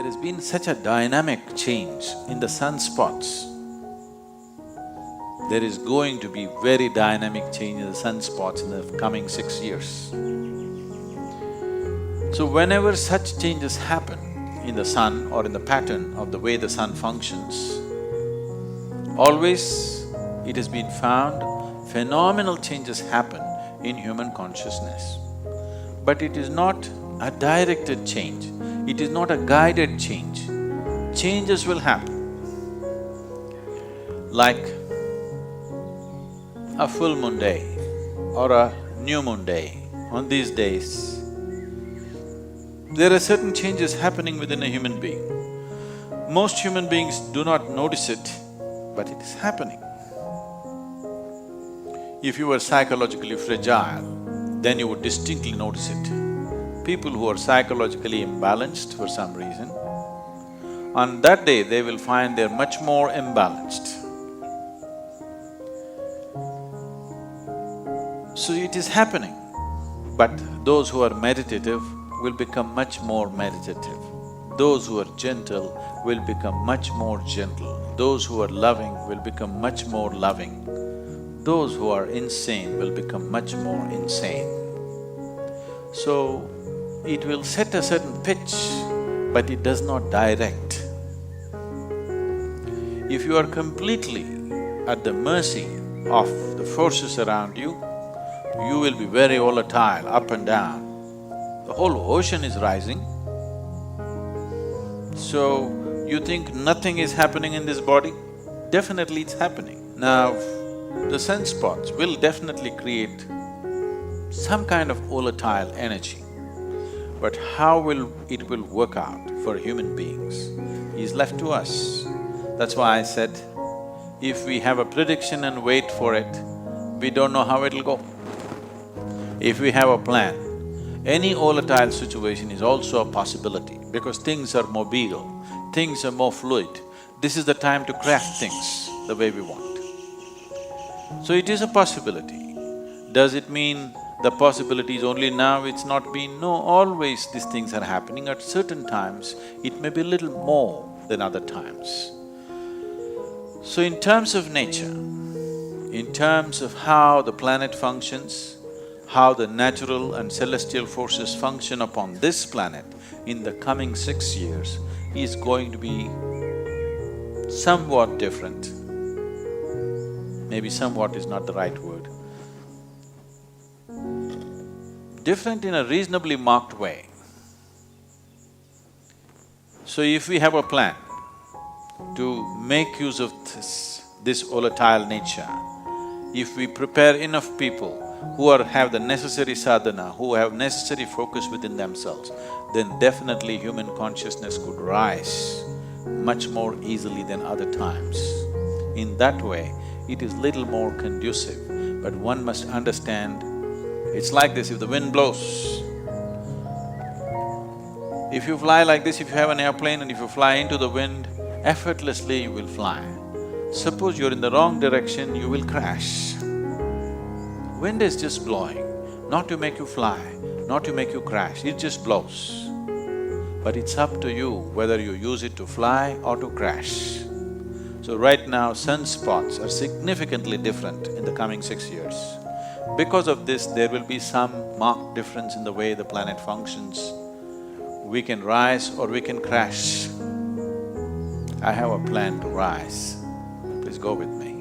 There has been such a dynamic change in the sunspots. There is going to be very dynamic change in the sunspots in the coming 6 years. So whenever such changes happen in the sun or in the pattern of the way the sun functions, always it has been found phenomenal changes happen in human consciousness. But it is not a directed change, it is not a guided change. Changes will happen. Like a full moon day or a new moon day, on these days, there are certain changes happening within a human being. Most human beings do not notice it, but it is happening. If you were psychologically fragile, then you would distinctly notice it. People who are psychologically imbalanced for some reason, on that day they will find they're much more imbalanced. So it is happening, but those who are meditative will become much more meditative. Those who are gentle will become much more gentle. Those who are loving will become much more loving. Those who are insane will become much more insane. So, it will set a certain pitch, but it does not direct. If you are completely at the mercy of the forces around you, you will be very volatile, up and down. The whole ocean is rising. So, you think nothing is happening in this body? Definitely it's happening. Now, the sunspots will definitely create some kind of volatile energy. But how it will work out for human beings is left to us. That's why I said, if we have a prediction and wait for it, we don't know how it'll go. If we have a plan, any volatile situation is also a possibility because things are mobile, things are more fluid. This is the time to craft things the way we want. So it is a possibility. Does it mean the possibility is only now, it's not been? No, always these things are happening. At certain times, it may be a little more than other times. So in terms of nature, in terms of how the planet functions, how the natural and celestial forces function upon this planet in the coming 6 years is going to be somewhat different. Maybe somewhat is not the right word. Different in a reasonably marked way. So if we have a plan to make use of this volatile nature, if we prepare enough people who have the necessary sadhana, who have necessary focus within themselves, then definitely human consciousness could rise much more easily than other times. In that way, it is little more conducive, but one must understand it's like this, if the wind blows, if you fly like this, if you have an airplane and if you fly into the wind, effortlessly you will fly. Suppose you're in the wrong direction, you will crash. Wind is just blowing, not to make you fly, not to make you crash, it just blows. But it's up to you whether you use it to fly or to crash. So right now, sunspots are significantly different in the coming 6 years. Because of this, there will be some marked difference in the way the planet functions. We can rise or we can crash. I have a plan to rise. Please go with me.